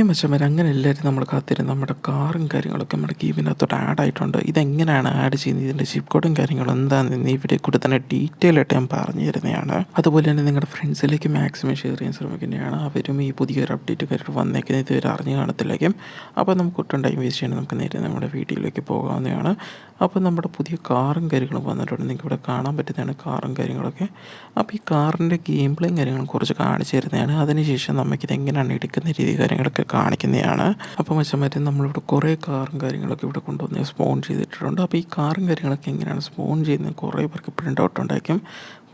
മച്ചാന്മാരെ അങ്ങനെ എല്ലാവരും നമ്മൾ കാത്തിരുന്ന് നമ്മുടെ കാറും കാര്യങ്ങളൊക്കെ നമ്മുടെ ഗെയിമിനകത്തോട്ട് ആഡായിട്ടുണ്ട്. ഇതെങ്ങനെയാണ് ആഡ് ചെയ്യുന്നത്, ഇതിൻ്റെ ചിപ്പ് കോഡും കാര്യങ്ങളും എന്താണെന്ന് ഈ വീഡിയോ കൂടെ തന്നെ ഡീറ്റെയിൽ ആയിട്ട് ഞാൻ പറഞ്ഞു തരുന്നതാണ്. അതുപോലെ തന്നെ നിങ്ങളുടെ ഫ്രണ്ട്സിലേക്ക് മാക്സിമം ഷെയർ ചെയ്യാൻ ശ്രമിക്കുന്നതാണ്. അവരും ഈ പുതിയൊരു അപ്ഡേറ്റ് കാര്യങ്ങൾ വന്നേക്കുന്നത് ഇതുവരെ അറിഞ്ഞു കാണത്തില്ലായിരിക്കും. അപ്പോൾ നമുക്ക് ഒട്ടും ടൈം വേസ്റ്റ് ചെയ്യണം, നമുക്ക് നേരെ നമ്മുടെ വീഡിയോയിലേക്ക് പോകാവുന്നതാണ്. അപ്പോൾ നമ്മുടെ പുതിയ കാറും കാര്യങ്ങളും വന്നിട്ടുണ്ട്. നിങ്ങൾക്ക് ഇവിടെ കാണാൻ പറ്റുന്നതാണ് കാറും കാര്യങ്ങളൊക്കെ. അപ്പോൾ ഈ കാറിൻ്റെ ഗെയിം പ്ലേയും കാര്യങ്ങളും കുറച്ച് കാണിച്ചു തരുന്നതാണ്. അതിനുശേഷം നമുക്കിത് എങ്ങനെയാണ് എടുക്കുന്ന രീതി കാര്യങ്ങളൊക്കെ കാണിക്കുന്നതാണ്. അപ്പോൾ മച്ചാന്മാരെ നമ്മളിവിടെ കുറേ കാറും കാര്യങ്ങളൊക്കെ ഇവിടെ കൊണ്ടുവന്ന് സ്പോൺ ചെയ്തിട്ടുണ്ട്. അപ്പോൾ ഈ കാറും കാര്യങ്ങളൊക്കെ എങ്ങനെയാണ് സ്പോൺ ചെയ്യുന്നത് കുറേ പേർക്ക് ഇപ്പോഴും ഡൗട്ട് ഉണ്ടായിരിക്കും.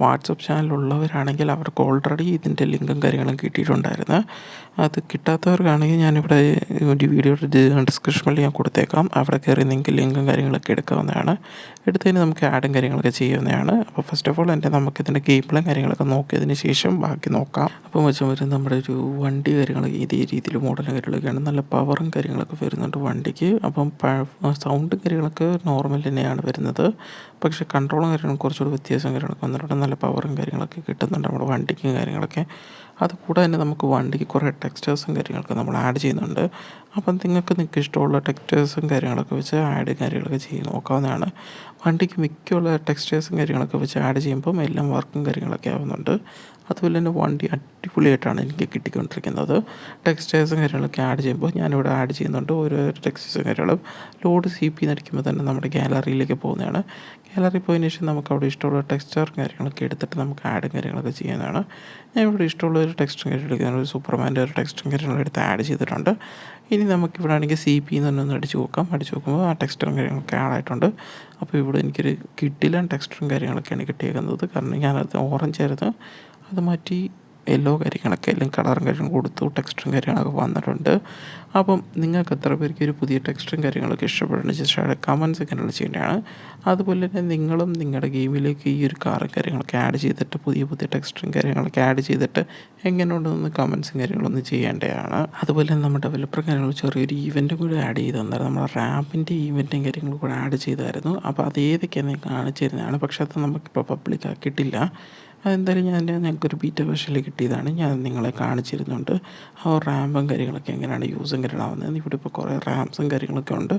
വാട്സപ്പ് ചാനലുള്ളവരാണെങ്കിൽ അവർക്ക് ഓൾറെഡി ഇതിൻ്റെ ലിങ്കും കാര്യങ്ങളും കിട്ടിയിട്ടുണ്ടായിരുന്നു. അത് കിട്ടാത്തവർക്കാണെങ്കിൽ ഞാനിവിടെ ഒരു വീഡിയോയുടെ ഡിസ്ക്രിപ്ഷനിൽ ഞാൻ കൊടുത്തേക്കാം. അവിടെ കയറി നിങ്ങൾക്ക് ലിങ്കും കാര്യങ്ങളൊക്കെ എടുക്കാവുന്നതാണ്. എടുത്തതിന് നമുക്ക് ആഡും കാര്യങ്ങളൊക്കെ ചെയ്യാവുന്നതാണ്. അപ്പോൾ ഫസ്റ്റ് ഓഫ് ഓൾ നമുക്കിതിൻ്റെ ഗെയിം പ്ലേയും കാര്യങ്ങളൊക്കെ നോക്കിയതിന് ശേഷം ബാക്കി നോക്കാം. അപ്പോൾ വെച്ചാൽ നമ്മുടെ ഒരു വണ്ടി കാര്യങ്ങളൊക്കെ ഇതേ രീതിയിൽ മോഡലും കാര്യങ്ങളൊക്കെയാണ്. നല്ല പവറും കാര്യങ്ങളൊക്കെ വരുന്നുണ്ട് വണ്ടിക്ക്. അപ്പം സൗണ്ടും കാര്യങ്ങളൊക്കെ നോർമൽ തന്നെയാണ് വരുന്നത്. പക്ഷേ കൺട്രോളും കാര്യങ്ങളും കുറച്ചുകൂടി വ്യത്യാസം കാര്യങ്ങളൊക്കെ വന്നിട്ടുണ്ട്. നല്ല പവറും കാര്യങ്ങളൊക്കെ കിട്ടുന്നുണ്ട് നമ്മുടെ വണ്ടിക്കും കാര്യങ്ങളൊക്കെ. അതുകൂടെ തന്നെ നമുക്ക് വണ്ടിക്ക് കുറേ ടെക്സ്റ്റേഴ്സും കാര്യങ്ങളൊക്കെ നമ്മൾ ആഡ് ചെയ്യുന്നുണ്ട്. അപ്പം നിങ്ങൾക്ക് ഇഷ്ടമുള്ള ടെക്സ്റ്റേഴ്സും കാര്യങ്ങളൊക്കെ വെച്ച് ആഡ് കാര്യങ്ങളൊക്കെ ചെയ്ത് നോക്കാവുന്നതാണ്. വണ്ടിക്ക് മിക്കുള്ള ടെക്സ്റ്റേഴ്സും കാര്യങ്ങളൊക്കെ വെച്ച് ആഡ് ചെയ്യുമ്പം എല്ലാം വർക്കും കാര്യങ്ങളൊക്കെ ആവുന്നുണ്ട്. അതുപോലെ തന്നെ വണ്ടി അടിപൊളിയായിട്ടാണ് എനിക്ക് കിട്ടിക്കൊണ്ടിരിക്കുന്നത്. ടെക്സ്റ്റേഴ്സും കാര്യങ്ങളൊക്കെ ആഡ് ചെയ്യുമ്പോൾ ഞാനിവിടെ ആഡ് ചെയ്യുന്നുണ്ട്. ഓരോ ടെക്സ്റ്റേഴ്സും കാര്യങ്ങളും ലോഡ് CP അടിക്കുമ്പോൾ തന്നെ നമ്മുടെ ഗാലറിയിലേക്ക് പോകുന്നതാണ്. ഗാലറി പോയതിന് ശേഷം നമുക്ക് അവിടെ ഇഷ്ടമുള്ള ടെക്സ്ചർ കാര്യങ്ങളൊക്കെ എടുത്തിട്ട് നമുക്ക് ആഡും കാര്യങ്ങളൊക്കെ ചെയ്യുന്നതാണ്. ഞാൻ ഇവിടെ ഇഷ്ടമുള്ള ഒരു ടെക്സ്റ്റും കാര്യങ്ങളൊക്കെ ഒരു സൂപ്പർമാൻ്റെ ഒരു ടെക്സ്റ്റും കാര്യങ്ങളും എടുത്ത് ആഡ് ചെയ്തിട്ടുണ്ട്. ഇനി നമുക്കിവിടെ ആണെങ്കിൽ CP എന്ന് തന്നെ ഒന്ന് അടിച്ച് നോക്കാം. അടിച്ച് നോക്കുമ്പോൾ ആ ടെക്സ്റ്റും കാര്യങ്ങളൊക്കെ ആഡായിട്ടുണ്ട്. അപ്പോൾ ഇവിടെ എനിക്കൊരു കിഡിലൻ ടെക്സ്റ്റും കാര്യങ്ങളൊക്കെയാണ് കിട്ടിയേക്കുന്നത്. കാരണം ഞാനത് ഓറഞ്ച് ആയിരുന്നു, അത് മാറ്റി യെല്ലോ കാര്യങ്ങളൊക്കെ എല്ലാം കളറും കാര്യങ്ങളും കൊടുത്തു. ടെക്സ്റ്റും കാര്യങ്ങളൊക്കെ വന്നിട്ടുണ്ട്. അപ്പം നിങ്ങൾക്ക് എത്ര പേർക്ക് ഒരു പുതിയ ടെക്സ്റ്റും കാര്യങ്ങളൊക്കെ ഇഷ്ടപ്പെടുന്നു ജസ്റ്റ് കമൻസ് കാര്യങ്ങൾ ചെയ്യേണ്ടതാണ്. അതുപോലെ തന്നെ നിങ്ങളും നിങ്ങളുടെ ഗെയിമിലേക്ക് ഈ ഒരു കാറും കാര്യങ്ങളൊക്കെ ആഡ് ചെയ്തിട്ട് പുതിയ ടെക്സ്റ്റും കാര്യങ്ങളൊക്കെ ആഡ് ചെയ്തിട്ട് എങ്ങനെയുണ്ടെന്ന് കമൻസും കാര്യങ്ങളൊന്നും ചെയ്യേണ്ടതാണ്. അതുപോലെ തന്നെ നമ്മുടെ ഡെവലപ്പർ കാര്യങ്ങൾ ചെറിയൊരു ഈവൻറ്റും കൂടി ആഡ് ചെയ്ത് തന്നായിരുന്നു. നമ്മുടെ റാമ്പിൻ്റെ ഈവൻറ്റും കാര്യങ്ങളും കൂടെ ആഡ് ചെയ്തായിരുന്നു. അപ്പോൾ അത് ഏതൊക്കെയാണ് ഞാൻ കാണിച്ചു തരുന്നതാണ്. പക്ഷേ അത് നമുക്കിപ്പോൾ പബ്ലിക് ആക്കിയിട്ടില്ല. അതെന്തായാലും ഞങ്ങൾക്കൊരു ബീറ്റ വേർഷനിൽ കിട്ടിയതാണ്. ഞാൻ നിങ്ങളെ കാണിച്ചിരുന്നുണ്ട് ആ റാമ്പും കാര്യങ്ങളൊക്കെ എങ്ങനെയാണ് യൂസും കാര്യങ്ങളാവുന്നത്. ഇവിടെ ഇപ്പോൾ കുറേ റാംസും കാര്യങ്ങളൊക്കെ ഉണ്ട്.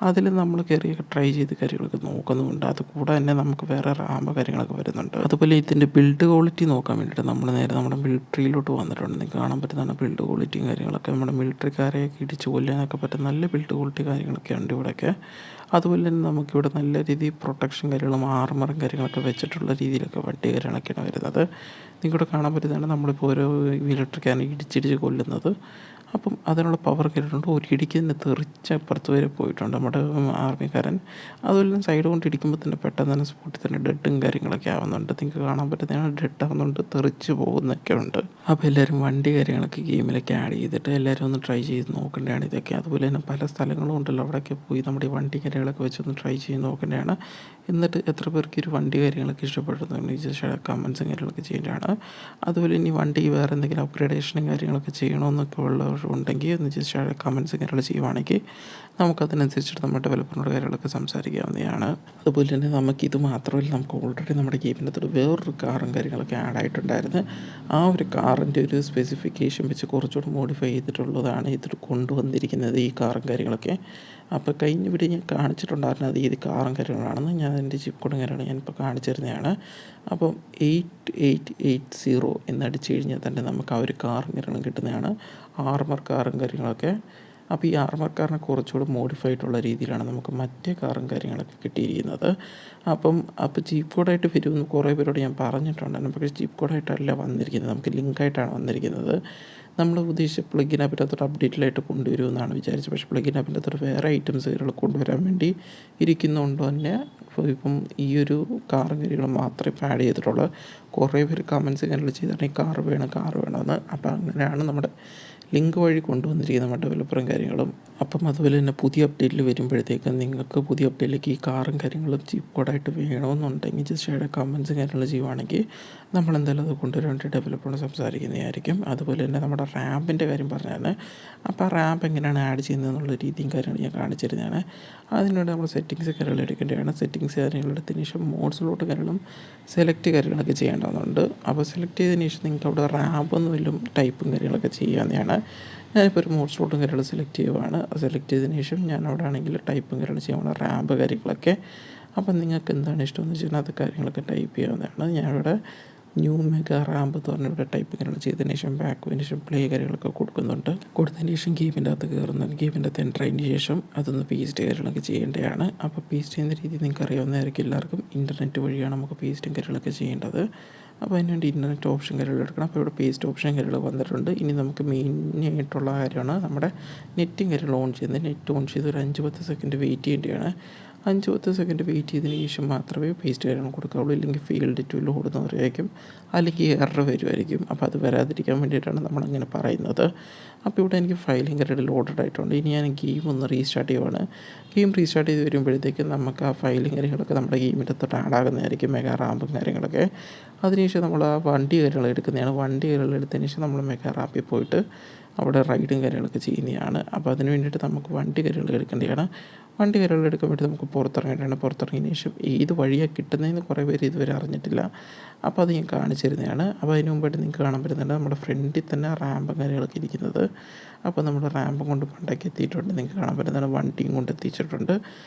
അതിൽ നമ്മൾ കയറിയൊക്കെ ട്രൈ ചെയ്ത് കാര്യങ്ങളൊക്കെ നോക്കുന്നുമുണ്ട്. അതുകൂടെ തന്നെ നമുക്ക് വേറെ റാമ്പ് കാര്യങ്ങളൊക്കെ വരുന്നുണ്ട്. അതുപോലെ ഇതിൻ്റെ ബിൽഡ് ക്വാളിറ്റി നോക്കാൻ വേണ്ടിയിട്ട് നമ്മൾ നേരെ നമ്മുടെ മിലിറ്ററിയിലോട്ട് വന്നിട്ടുണ്ട്. നിങ്ങൾക്ക് കാണാൻ പറ്റുന്നതാണ് ബിൽഡ് ക്വാളിറ്റിയും കാര്യങ്ങളൊക്കെ. നമ്മുടെ മിലിറ്ററിക്കാരെയൊക്കെ ഇടിച്ച് കൊല്ലാനൊക്കെ പറ്റും നല്ല ബിൽഡ് ക്വാളിറ്റി കാര്യങ്ങളൊക്കെ ഉണ്ട് ഇവിടെയൊക്കെ. അതുപോലെ തന്നെ നമുക്കിവിടെ നല്ല രീതിയിൽ പ്രൊട്ടക്ഷൻ കാര്യങ്ങളും ആർമറും കാര്യങ്ങളൊക്കെ വെച്ചിട്ടുള്ള രീതിയിലൊക്കെ വണ്ടി കാര്യങ്ങളൊക്കെയാണ് വരുന്നത്. നിങ്ങൾക്കിവിടെ കാണാൻ പറ്റുന്നതാണ് നമ്മളിപ്പോൾ ഓരോ മിലിറ്ററിക്കാരനെ ഇടിച്ചിടിച്ച് കൊല്ലുന്നത്. അപ്പം അതിനുള്ള പവർ കേട്ടിട്ടുണ്ട്. ഒരു ഇടിക്ക് തന്നെ തെറിച്ച് അപ്പുറത്ത് വരെ പോയിട്ടുണ്ട് നമ്മുടെ ആർമിക്കാരൻ. അതുപോലെ തന്നെ സൈഡ് കൊണ്ട് ഇടിക്കുമ്പോൾ തന്നെ പെട്ടെന്ന് തന്നെ സ്പോട്ടിൽ തന്നെ ഡെഡും കാര്യങ്ങളൊക്കെ ആവുന്നുണ്ട്. നിങ്ങൾക്ക് കാണാൻ പറ്റുന്നതാണ് ഡെഡ് ആവുന്നുണ്ട്, തെറിച്ച് പോകുന്നൊക്കെ ഉണ്ട്. അപ്പോൾ എല്ലാവരും വണ്ടി കാര്യങ്ങളൊക്കെ ഗെയിമിലൊക്കെ ആഡ് ചെയ്തിട്ട് എല്ലാവരും ഒന്ന് ട്രൈ ചെയ്ത് നോക്കേണ്ടതാണ് ഇതൊക്കെ. അതുപോലെ തന്നെ പല സ്ഥലങ്ങളും ഉണ്ടല്ലോ, അവിടെയൊക്കെ പോയി നമ്മുടെ ഈ വണ്ടി കാര്യങ്ങളൊക്കെ വെച്ചൊന്ന് ട്രൈ ചെയ്ത് നോക്കേണ്ടതാണ്. എന്നിട്ട് എത്ര പേർക്ക് ഒരു വണ്ടി കാര്യങ്ങളൊക്കെ ഇഷ്ടപ്പെടുന്നുണ്ട് ജസ്റ്റ് കമൻസും കാര്യങ്ങളൊക്കെ ചെയ്യേണ്ടതാണ്. അതുപോലെ ഇനി വണ്ടി വേറെ എന്തെങ്കിലും അപ്ഗ്രേഡേഷനും കാര്യങ്ങളൊക്കെ ചെയ്യണമെന്നൊക്കെ ഉള്ളവരുണ്ടെങ്കിൽ ഒന്ന് ജസ്റ്റ് കമൻസും കാര്യങ്ങൾ ചെയ്യുവാണെങ്കിൽ നമുക്കതിനനുസരിച്ചിട്ട് നമ്മുടെ ഡെവലപ്പറിനോട് കാര്യങ്ങളൊക്കെ സംസാരിക്കാവുന്നതാണ്. അതുപോലെ തന്നെ നമുക്കിത് മാത്രമല്ല, നമുക്ക് ഓൾറെഡി നമ്മുടെ ഗെയിമിനകത്തോട് വേറൊരു കാറും കാര്യങ്ങളൊക്കെ ആഡ് ആയിട്ടുണ്ടായിരുന്നു. ആ ഒരു കാറിൻ്റെ ഒരു സ്പെസിഫിക്കേഷൻ വെച്ച് കുറച്ചുകൂടി മോഡിഫൈ ചെയ്തിട്ടുള്ളതാണ് ഇതിൽ കൊണ്ടുവന്നിരിക്കുന്നത് ഈ കാറും കാര്യങ്ങളൊക്കെ. അപ്പോൾ കഴിഞ്ഞ വീഡിയോ ഞാൻ കാണിച്ചിട്ടുണ്ടായിരുന്നു അത് ഏത് കാറും കാര്യങ്ങളാണെന്ന്. ഞാൻ എൻ്റെ ചിപ്പ് കോഡും കാര്യങ്ങളും ഞാനിപ്പോൾ കാണിച്ചു തരുന്നതാണ്. അപ്പം 8880 എന്നടിച്ചു കഴിഞ്ഞാൽ തന്നെ നമുക്ക് ആ ഒരു കാറും കാര്യങ്ങളും കിട്ടുന്നതാണ്. ആർമർ കാറും കാര്യങ്ങളൊക്കെ. അപ്പോൾ ഈ ആർമർ കാറിനെ കുറച്ചുകൂടി മോഡിഫൈ ആയിട്ടുള്ള രീതിയിലാണ് നമുക്ക് മറ്റേ കാറും കാര്യങ്ങളൊക്കെ കിട്ടിയിരിക്കുന്നത്. അപ്പോൾ ചീപ്പ് കോഡായിട്ട് വരുമെന്ന് കുറേ പേരോട് ഞാൻ പറഞ്ഞിട്ടുണ്ടായിരുന്നു. പക്ഷേ ചീപ്പ് കോഡായിട്ടല്ല വന്നിരിക്കുന്നത്, നമുക്ക് ലിങ്കായിട്ടാണ് വന്നിരിക്കുന്നത്. നമ്മൾ ഉദ്ദേശിച്ച പ്ലഗിൻ ആപ്പിൻ്റെ അകത്തോട്ട് അപ്ഡേറ്റിലായിട്ട് കൊണ്ടുവരുമെന്നാണ് വിചാരിച്ചത്. പക്ഷേ പ്ലഗിൻ ആപ്പിൻ്റെ അകത്തോട്ട് വേറെ ഐറ്റംസ് കാര്യങ്ങൾ കൊണ്ടുവരാൻ വേണ്ടി ഇരിക്കുന്നതുകൊണ്ട് തന്നെ ഇപ്പം ഈ ഒരു കാറും കാര്യങ്ങളും മാത്രമേ ഇപ്പോൾ ആഡ് ചെയ്തിട്ടുള്ളൂ. കുറേ പേര് കമൻസ് കാര്യങ്ങൾ ചെയ്തിട്ടുണ്ടെങ്കിൽ കാറ് വേണമെന്ന്. അപ്പോൾ അങ്ങനെയാണ് നമ്മുടെ ലിങ്ക് വഴി കൊണ്ടുവന്നിരിക്കുന്ന നമ്മുടെ ഡെവലപ്പറും കാര്യങ്ങളും. അപ്പം അതുപോലെ തന്നെ പുതിയ അപ്ഡേറ്റിൽ വരുമ്പോഴത്തേക്കും നിങ്ങൾക്ക് പുതിയ അപ്ഡേറ്റിലേക്ക് ഈ കാറും കാര്യങ്ങളും ചീപ്പ് കോഡായിട്ട് വേണമെന്നുണ്ടെങ്കിൽ ജസ്റ്റ് കമൻസും കാര്യങ്ങൾ ചെയ്യുവാണെങ്കിൽ നമ്മളെന്തായാലും അത് കൊണ്ടുവരാൻ വേണ്ടി ഡെവലപ്പറോട് സംസാരിക്കുന്നതായിരിക്കും. അതുപോലെ തന്നെ നമ്മുടെ റാമ്പിൻ്റെ കാര്യം പറഞ്ഞാൽ, അപ്പോൾ ആ റാമ്പ് എങ്ങനെയാണ് ആഡ് ചെയ്യുന്നതെന്നുള്ള രീതിയും കാര്യങ്ങൾ ഞാൻ കാണിച്ചിരുന്നതാണ്. അതിനുവേണ്ടി നമ്മൾ സെറ്റിങ്സ് കാര്യങ്ങൾ എടുക്കേണ്ടതാണ്. സെറ്റിങ്സ് കാര്യങ്ങൾ എടുത്തതിന് ശേഷം മോഡ്സിലോട്ട് കാര്യങ്ങളും സെലക്ട് കാര്യങ്ങളൊക്കെ ചെയ്യേണ്ടതുണ്ട്. അപ്പോൾ സെലക്ട് ചെയ്തതിന് ശേഷം നിങ്ങൾക്ക് അവിടെ റാമ്പ് എന്ന് വല്ലതും ടൈപ്പും കാര്യങ്ങളൊക്കെ ചെയ്യാവുന്നതാണ്. ഞാനിപ്പോൾ ഒരു മോഡ് സ്ലോട്ടും കാര്യങ്ങൾ സെലക്ട് ചെയ്യുവാണ്. സെലക്ട് ചെയ്തതിന് ശേഷം ഞാൻ അവിടെ ആണെങ്കിൽ ടൈപ്പും കാര്യങ്ങൾ ചെയ്യാനുള്ള റാമ്പ് കാര്യങ്ങളൊക്കെ. അപ്പം നിങ്ങൾക്ക് എന്താണ് ഇഷ്ടമെന്ന് വെച്ചാൽ അത് കാര്യങ്ങളൊക്കെ ടൈപ്പ് ചെയ്യാവുന്നതാണ്. ഞാനിവിടെ ന്യൂ മെഗാ റാമ്പ് എന്ന് പറഞ്ഞ ഇവിടെ ടൈപ്പ് കാര്യങ്ങൾ ചെയ്തതിന് ശേഷം ബാക്കിന് ശേഷം പ്ലേ കാര്യങ്ങളൊക്കെ കൊടുക്കുന്നുണ്ട്. കൊടുത്തതിന് ശേഷം ഗെയിമിൻ്റെ അകത്ത് കയറുന്നത് ഗെയിമിൻ്റെ അകത്ത് എൻ്റർ ആയതിന് ശേഷം അതൊന്ന് പേസ്റ്റ് കാര്യങ്ങളൊക്കെ ചെയ്യേണ്ടതാണ്. അപ്പോൾ പേസ്റ്റ് ചെയ്യുന്ന രീതി നിങ്ങൾക്ക് അറിയാവുന്നതായിരിക്കും എല്ലാവർക്കും. ഇൻ്റർനെറ്റ് വഴിയാണ് നമുക്ക് പേസ്റ്റും കാര്യങ്ങളൊക്കെ ചെയ്യേണ്ടത്. അപ്പോൾ അതിനുവേണ്ടി ഇൻ്റർനെറ്റ് ഓപ്ഷൻ കാര്യങ്ങൾ എടുക്കണം. അപ്പോൾ ഇവിടെ പേസ്റ്റ് ഓപ്ഷൻ കാര്യങ്ങൾ വന്നിട്ടുണ്ട്. ഇനി നമുക്ക് മെയിനായിട്ടുള്ള കാര്യമാണ് നമ്മുടെ നെറ്റും കാര്യങ്ങൾ ഓൺ ചെയ്യുന്നത്. നെറ്റ് ഓൺ ചെയ്ത് ഒരു 5-10 സെക്കൻഡ് വെയിറ്റ് ചെയ്യേണ്ടതാണ്. 5-10 സെക്കൻഡ് വെയിറ്റ് ചെയ്തതിന് ശേഷം മാത്രമേ പേസ്റ്റ് കാര്യങ്ങൾ കൊടുക്കാവുള്ളൂ. ഇല്ലെങ്കിൽ ഫീൽഡ് ടു ലോഡ് എന്ന് പറയുമായിരിക്കും, അല്ലെങ്കിൽ എറർ വരുമായിരിക്കും. അപ്പോൾ അത് വരാതിരിക്കാൻ വേണ്ടിയിട്ടാണ് നമ്മളങ്ങനെ പറയുന്നത്. അപ്പോൾ ഇവിടെ എനിക്ക് ഫയലിംഗ് കാര്യങ്ങൾ ലോഡഡ് ആയിട്ടുണ്ട്. ഇനി ഞാൻ ഗെയിം ഒന്ന് റീസ്റ്റാർട്ട് ചെയ്യുവാണ്. ഗെയിം റീസ്റ്റാർട്ട് ചെയ്ത് വരുമ്പോഴത്തേക്കും നമുക്ക് ആ ഫയലിംഗ് കാര്യങ്ങളൊക്കെ നമ്മുടെ ഗെയിമിൻ്റെ തൊട്ട് ആഡ് ആകുന്നതായിരിക്കും, മെഗാ റാമ്പും കാര്യങ്ങളൊക്കെ. അതിനുശേഷം നമ്മൾ ആ വണ്ടി കാര്യങ്ങൾ എടുക്കുന്നതാണ്. വണ്ടി കാര്യങ്ങൾ എടുത്തതിന് ശേഷം നമ്മൾ മെഗാ റാപ്പിൽ പോയിട്ട് അവിടെ റൈഡും കാര്യങ്ങളൊക്കെ ചെയ്യുന്നതാണ്. അപ്പോൾ അതിന് വേണ്ടിയിട്ട് നമുക്ക് വണ്ടി കാര്യങ്ങൾ എടുക്കേണ്ടതാണ്. വണ്ടി കാര്യങ്ങൾ എടുക്കാൻ വേണ്ടി നമുക്ക് പുറത്തിറങ്ങേണ്ടതാണ്. പുറത്തിറങ്ങിയതിന് ശേഷം ഏത് വഴിയാണ് കിട്ടുന്നതെന്ന് കുറേ പേര് ഇതുവരെ അറിഞ്ഞിട്ടില്ല. അപ്പോൾ അത് ഞാൻ കാണിച്ചു തരുന്നതാണ്. അപ്പോൾ അതിന് മുമ്പായിട്ട് നിങ്ങൾക്ക് കാണാൻ പറ്റുന്നുണ്ട് നമ്മുടെ ഫ്രണ്ടിൽ തന്നെ റാമ്പും കാര്യങ്ങളൊക്കെ ഇരിക്കുന്നത്. അപ്പോൾ നമ്മൾ റാമ്പും കൊണ്ട് പണ്ടൊക്കെ എത്തിയിട്ടുണ്ട്. നിങ്ങൾക്ക് കാണാൻ പറ്റുന്നതാണ് വണ്ടിയും കൊണ്ട് എത്തിച്ചിട്ടുണ്ട്.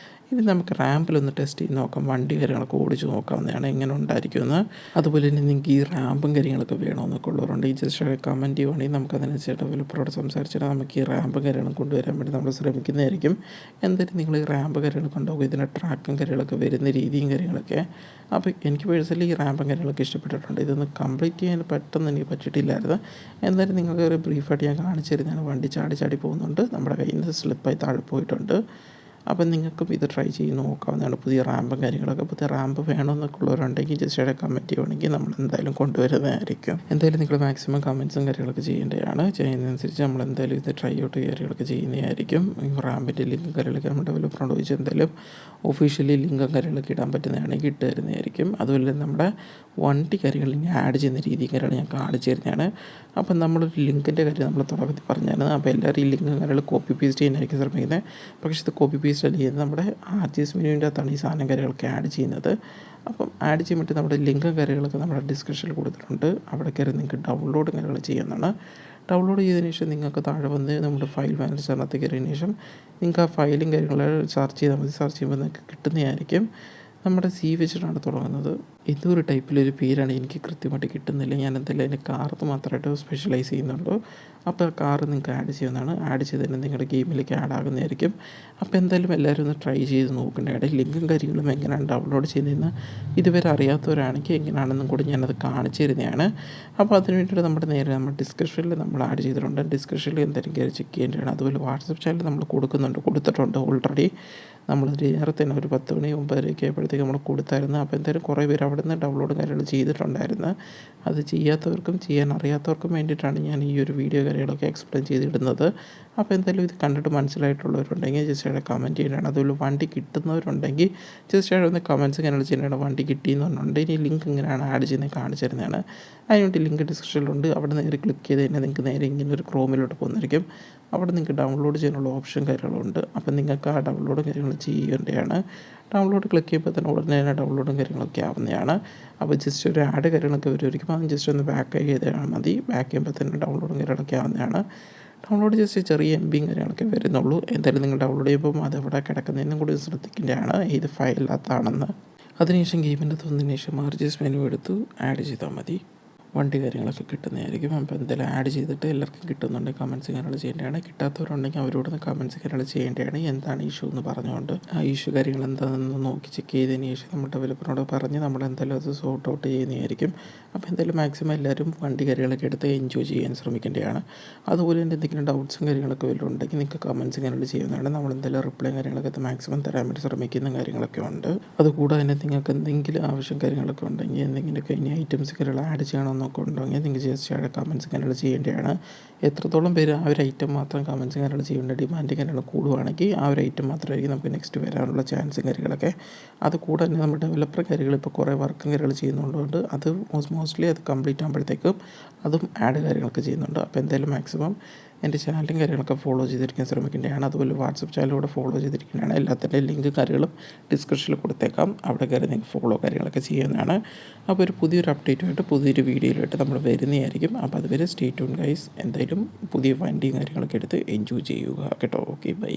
ഇനി നമുക്ക് റാമ്പിലൊന്ന് ടെസ്റ്റ് ചെയ്ത് നോക്കാം. വണ്ടി കാര്യങ്ങളൊക്കെ ഓടിച്ച് നോക്കാവുന്നതാണ് എങ്ങനെ ഉണ്ടായിരിക്കുമെന്ന്. അതുപോലെ തന്നെ നിങ്ങൾക്ക് ഈ റാമ്പും കാര്യങ്ങളൊക്കെ വേണമെന്നൊക്കെ ഉള്ളവരുണ്ട് ഈ ജസ്റ്റ് കമൻറ്റ് ചെയ്യുവാണെങ്കിൽ നമുക്ക് അതിനനുസരിച്ച് ഡെവലപ്പറോട് സംസാരിച്ചിട്ട് നമുക്ക് ഈ റാമ്പും കാര്യങ്ങളും കൊണ്ടുവരാൻ വേണ്ടി നമ്മൾ ശ്രമിക്കുന്നതായിരിക്കും. എന്തായാലും നിങ്ങൾ ഈ റാമ്പ് കാര്യങ്ങളൊക്കെ ഉണ്ടാവും, ഇതിൻ്റെ ട്രാക്കും കാര്യങ്ങളൊക്കെ വരുന്ന രീതിയും കാര്യങ്ങളൊക്കെ. അപ്പോൾ എനിക്ക് പേഴ്സണലി ഈ റാമ്പും കാര്യങ്ങളൊക്കെ ഇഷ്ടപ്പെട്ടിട്ടുണ്ട്. ഇതൊന്ന് കംപ്ലീറ്റ് ചെയ്യാൻ പെട്ടെന്ന് എനിക്ക് പറ്റിയിട്ടില്ലായിരുന്നു. എന്തായാലും നിങ്ങൾക്ക് ഒരു ബ്രീഫായിട്ട് ഞാൻ കാണിച്ചു തരുന്നതാണ്. വണ്ടി ചാടി പോകുന്നുണ്ട്, നമ്മുടെ കയ്യിൽ നിന്ന് സ്ലിപ്പായി താഴെ പോയിട്ടുണ്ട്. അപ്പം നിങ്ങൾക്കും ഇത് ട്രൈ ചെയ്ത് നോക്കാവുന്നതാണ്. പുതിയ റാമ്പും കാര്യങ്ങളൊക്കെ. പുതിയ റാമ്പ് വേണമെന്നൊക്കെ ഉള്ളവരുണ്ടെങ്കിൽ ജസ്റ്റ് അവിടെ കമൻറ്റ് ചെയ്യുവാണെങ്കിൽ നമ്മൾ എന്തായാലും കൊണ്ടുവരുന്നതായിരിക്കും. എന്തായാലും നിങ്ങൾ മാക്സിമം കമൻറ്റ്സും കാര്യങ്ങളൊക്കെ ചെയ്യേണ്ടതാണ്. ചെയ്യുന്നതനുസരിച്ച് നമ്മൾ എന്തായാലും ഇത് ട്രൈ ഔട്ട് കാര്യങ്ങളൊക്കെ ചെയ്യുന്നതായിരിക്കും. ഈ റാമ്പിൻ്റെ ലിങ്ക് കാര്യങ്ങളൊക്കെ നമ്മൾ ഡെവലപ്പറോട് ചോദിച്ച് എന്തായാലും ഒഫീഷ്യലി ലിങ്കും കാര്യങ്ങളൊക്കെ ഇടാൻ പറ്റുന്നതാണെങ്കിൽ ഇട്ട് തരുന്നതായിരിക്കും. അതുപോലെ നമ്മുടെ വണ്ടി കാര്യങ്ങൾ ഇനി ആഡ് ചെയ്യുന്ന രീതി കാര്യങ്ങൾ ഞാൻ കാണിച്ചു തരുന്നതാണ്. അപ്പം നമ്മളൊരു ലിങ്കിൻ്റെ കാര്യം നമ്മൾ തുടക്കത്തിൽ പറഞ്ഞായിരുന്നു. അപ്പോൾ എല്ലാവരും ഈ ലിങ്കും കാര്യങ്ങൾ കോപ്പി പേസ്റ്റ് ചെയ്യാനായിരിക്കും ശ്രമിക്കുന്നത്. പക്ഷേ ഇത് കോപ്പി പേസ്റ്റ് അല്ല ചെയ്യുന്നത്, നമ്മുടെ RGS മെനുവിൻ്റെ അകത്താണ് ഈ സാധനം കാര്യങ്ങളൊക്കെ ആഡ് ചെയ്യുന്നത്. അപ്പം ആഡ് ചെയ്യാൻ വേണ്ടി നമ്മുടെ ലിങ്കും കാര്യങ്ങളൊക്കെ നമ്മുടെ ഡിസ്ക്രിപ്ഷനിൽ കൊടുത്തിട്ടുണ്ട്. അവിടെ കയറി നിങ്ങൾക്ക് ഡൗൺലോഡ് കാര്യങ്ങൾ ചെയ്യാവുന്നതാണ്. ഡൗൺലോഡ് ചെയ്തതിന് ശേഷം നിങ്ങൾക്ക് താഴെ വന്ന് നമ്മുടെ ഫയൽ മാനേജറിനകത്ത് കയറിയതിന് ശേഷം നിങ്ങൾക്ക് ആ ഫയലും കാര്യങ്ങൾ സെർച്ച് ചെയ്താൽ മതി. സെർച്ച് ചെയ്യുമ്പോൾ നിങ്ങൾക്ക് കിട്ടുന്നതായിരിക്കും. നമ്മുടെ സി വെച്ചിട്ടാണ് തുടങ്ങുന്നത്. ഇതൊരു ടൈപ്പിലൊരു പേരാണ് എനിക്ക് കൃത്യമായിട്ട് കിട്ടുന്നില്ല. ഞാൻ എന്തായാലും അതിൻ്റെ കാർന്ന് മാത്രമായിട്ട് സ്പെഷ്യലൈസ് ചെയ്യുന്നുള്ളൂ. അപ്പോൾ ആ കാർ നിങ്ങൾക്ക് ആഡ് ചെയ്യുന്നതാണ്. ആഡ് ചെയ്ത് തന്നെ നിങ്ങളുടെ ഗെയിമിലേക്ക് ആഡ് ആകുന്നതായിരിക്കും. അപ്പോൾ എന്തായാലും എല്ലാവരും ഒന്ന് ട്രൈ ചെയ്ത് നോക്കേണ്ടതാണ്. ലിങ്കും കാര്യങ്ങളും എങ്ങനെയാണ് ഡൗൺലോഡ് ചെയ്യുന്നതെന്ന് ഇതുവരെ അറിയാത്തവരാണെങ്കിൽ എങ്ങനെയാണെന്നും കൂടി ഞാനത് കാണിച്ചു തരുന്നതാണ്. അപ്പോൾ അതിന് വേണ്ടിയിട്ട് നമ്മുടെ ഡിസ്ക്രിപ്ഷനിൽ നമ്മൾ ആഡ് ചെയ്തിട്ടുണ്ട്. ഡിസ്ക്രിപ്ഷനിൽ എന്തായാലും കയറി ചെക്ക് ചെയ്യേണ്ടതാണ്. അതുപോലെ വാട്സപ്പ് ചാനൽ നമ്മൾ കൊടുത്തിട്ടുണ്ട് ഓൾറെഡി. നമ്മൾ നേരത്തെ തന്നെ ഒരു 10 മണി 9:30 ആയപ്പോഴത്തേക്ക് നമ്മൾ കൊടുത്തായിരുന്നു. അപ്പോൾ എന്തായാലും കുറേ പേര് അവിടെ നിന്ന് ഡൗൺലോഡ് കാര്യങ്ങൾ ചെയ്തിട്ടുണ്ടായിരുന്നു. അത് ചെയ്യാത്തവർക്കും ചെയ്യാൻ അറിയാത്തവർക്കും വേണ്ടിയിട്ടാണ് ഞാൻ ഈ ഒരു വീഡിയോ കാര്യങ്ങളൊക്കെ എക്സ്പ്ലെയിൻ ചെയ്തിടുന്നത്. അപ്പോൾ എന്തായാലും ഇത് കണ്ടിട്ട് മനസ്സിലായിട്ടുള്ളവരുണ്ടെങ്കിൽ ജസ്റ്റ് അവിടെ കമൻറ്റ് ചെയ്യേണ്ടതാണ്. അതുപോലെ വണ്ടി കിട്ടുന്നവരുണ്ടെങ്കിൽ ജസ്റ്റ് അവിടെ ഒന്ന് കമൻറ്റ്സ് കാര്യങ്ങൾ ചെയ്യേണ്ടതാണ്. വണ്ടി കിട്ടിയെന്ന് പറഞ്ഞിട്ടുണ്ട്. ഇനി ലിങ്ക് എങ്ങനെയാണ് ആഡ് ചെയ്യുന്നത് കാണിച്ചു തരുന്നതാണ്. അതിനുവേണ്ടി ലിങ്ക് ഡിസ്ക്രിപ്ഷനിലുണ്ട്. അവിടെ നേരെ ക്ലിക്ക് ചെയ്ത് കഴിഞ്ഞാൽ നിങ്ങൾക്ക് നേരെ ഇങ്ങനെ ഒരു ക്രോമിലോട്ട് പോകുന്നതായിരിക്കും. അവിടെ നിങ്ങൾക്ക് ഡൗൺലോഡ് ചെയ്യാനുള്ള ഓപ്ഷൻ കാര്യങ്ങളുണ്ട്. അപ്പോൾ നിങ്ങൾക്ക് ആ ഡൗൺലോഡ് കാര്യങ്ങൾ ചെയ്യേണ്ടതാണ്. ഡൗൺലോഡ് ക്ലിക്ക് ചെയ്യുമ്പോൾ തന്നെ ഉടനെ തന്നെ ഡൗൺലോഡും കാര്യങ്ങളൊക്കെ ആവുന്നതാണ്. അപ്പോൾ ജസ്റ്റ് ഒരു ആഡ് കാര്യങ്ങളൊക്കെ വരുമായിരിക്കും. അത് ജസ്റ്റ് ഒന്ന് ബാക്ക് ചെയ്താൽ മതി. ബാക്ക് ചെയ്യുമ്പോൾ തന്നെ ഡൗൺലോഡും കാര്യങ്ങളൊക്കെ ആവുന്നതാണ്. ഡൗൺലോഡ് ജസ്റ്റ് ചെറിയ MB കാര്യങ്ങളൊക്കെ വരുന്നുള്ളൂ. എന്തായാലും നിങ്ങൾ ഡൗൺലോഡ് ചെയ്യുമ്പോൾ അതെവിടെ കിടക്കുന്നതിനും കൂടി ശ്രദ്ധിക്കേണ്ടതാണ് ഏത് ഫയലിനകത്താണെന്ന്. അതിനുശേഷം ഗെയിമിൻ്റെ തന്നതിന് ശേഷം RGS മെനു എടുത്ത് ആഡ് ചെയ്താൽ മതി. വണ്ടി കാര്യങ്ങളൊക്കെ കിട്ടുന്നതായിരിക്കും. അപ്പോൾ എന്തായാലും ആഡ് ചെയ്തിട്ട് എല്ലാവർക്കും കിട്ടുന്നുണ്ടെങ്കിൽ കമൻറ്റ്സ് കാര്യങ്ങൾ ചെയ്യേണ്ടതാണ്. കിട്ടാത്തവരുണ്ടെങ്കിൽ അവരോടൊന്ന് കമൻറ്റ്സ് കാര്യങ്ങൾ ചെയ്യേണ്ടതാണ്. എന്താണ് ഇഷ്യൂ എന്ന് പറഞ്ഞുകൊണ്ട് ആ ഇഷ്യൂ കാര്യങ്ങൾ എന്താണെന്ന് നോക്കി ചെക്ക് ചെയ്തതിന് ശേഷം നമ്മുടെ ഡെവലപ്പറിനോട് പറഞ്ഞ് നമ്മൾ എന്തായാലും അത് സോർട്ട് ഔട്ട് ചെയ്യുന്നതായിരിക്കും. അപ്പോൾ എന്തായാലും മാക്സിമം എല്ലാവരും വണ്ടി കാര്യങ്ങളൊക്കെ എടുത്ത് എൻജോയ് ചെയ്യാൻ ശ്രമിക്കേണ്ടതാണ്. അതുപോലെ തന്നെ എന്തെങ്കിലും ഡൗട്ട്സും കാര്യങ്ങളൊക്കെ വല്ലതും ഉണ്ടെങ്കിൽ നിങ്ങൾക്ക് കമൻറ്റ്സ് കാര്യങ്ങൾ ചെയ്യുന്നതാണ്. നമ്മൾ എന്തായാലും റിപ്ലൈ കാര്യങ്ങളൊക്കെ മാക്സിമം തരാൻ വേണ്ടി ശ്രമിക്കുന്ന കാര്യങ്ങളൊക്കെ ഉണ്ട്. അതുകൂടാതെ തന്നെ നിങ്ങൾക്ക് എന്തെങ്കിലും ആവശ്യം കാര്യങ്ങളൊക്കെ ഉണ്ടെങ്കിൽ എന്തെങ്കിലുമൊക്കെ ഇനി ഐറ്റംസ് കാര്യങ്ങൾ ആഡ് ചെയ്യണമെന്നൊക്കെ ഉണ്ടെങ്കിൽ നിങ്ങൾക്ക് ജസ്റ്റ് അവിടെ കമൻറ്റ്സ് കാര്യങ്ങൾ ചെയ്യേണ്ടതാണ്. എത്രത്തോളം പേര് ആ ഒരു ഐറ്റം മാത്രം കമൻറ്റ്സ് കാര്യങ്ങൾ ചെയ്യേണ്ട ഡിമാൻഡ് കാര്യങ്ങൾ കൂടുകയാണെങ്കിൽ ആ ഒരു ഐറ്റം മാത്രമായിരിക്കും നമുക്ക് നെക്സ്റ്റ് വരാനുള്ള ചാൻസും കാര്യങ്ങളൊക്കെ. അത് കൂടെ തന്നെ നമ്മുടെ ഡെവലപ്പർ കാര്യങ്ങൾ ഇപ്പോൾ കുറേ വർക്കും കാര്യങ്ങൾ ചെയ്യുന്നുള്ളതുകൊണ്ട് അത് മോസ്റ്റ്ലി അത് കംപ്ലീറ്റ് ആകുമ്പോഴത്തേക്കും അതും ആഡ് കാര്യങ്ങളൊക്കെ ചെയ്യുന്നുണ്ട്. അപ്പോൾ എന്തായാലും മാക്സിമം എൻ്റെ ചാനലും കാര്യങ്ങളൊക്കെ ഫോളോ ചെയ്തിരിക്കാൻ ശ്രമിക്കേണ്ടതാണ്. അതുപോലെ വാട്സപ്പ് ചാനലൂടെ ഫോളോ ചെയ്തിരിക്കുന്നതാണ്. എല്ലാത്തിൻ്റെ ലിങ്ക് കാര്യങ്ങളും ഡിസ്ക്രിപ്ഷനിൽ കൊടുത്തേക്കാം. അവിടെ കയറി നിങ്ങൾക്ക് ഫോളോ കാര്യങ്ങളൊക്കെ ചെയ്യുന്നതാണ്. അപ്പോൾ ഒരു പുതിയൊരു അപ്ഡേറ്റുമായിട്ട് പുതിയൊരു വീഡിയോയിലായിട്ട് നമ്മൾ വരുന്നതായിരിക്കും. അപ്പോൾ അതുവരെ സ്റ്റേ ട്യൂൺ ഗൈസ്. എന്തായാലും പുതിയ വണ്ടിയും കാര്യങ്ങളൊക്കെ എടുത്ത് എൻജോയ് ചെയ്യുക കേട്ടോ. Okay, by.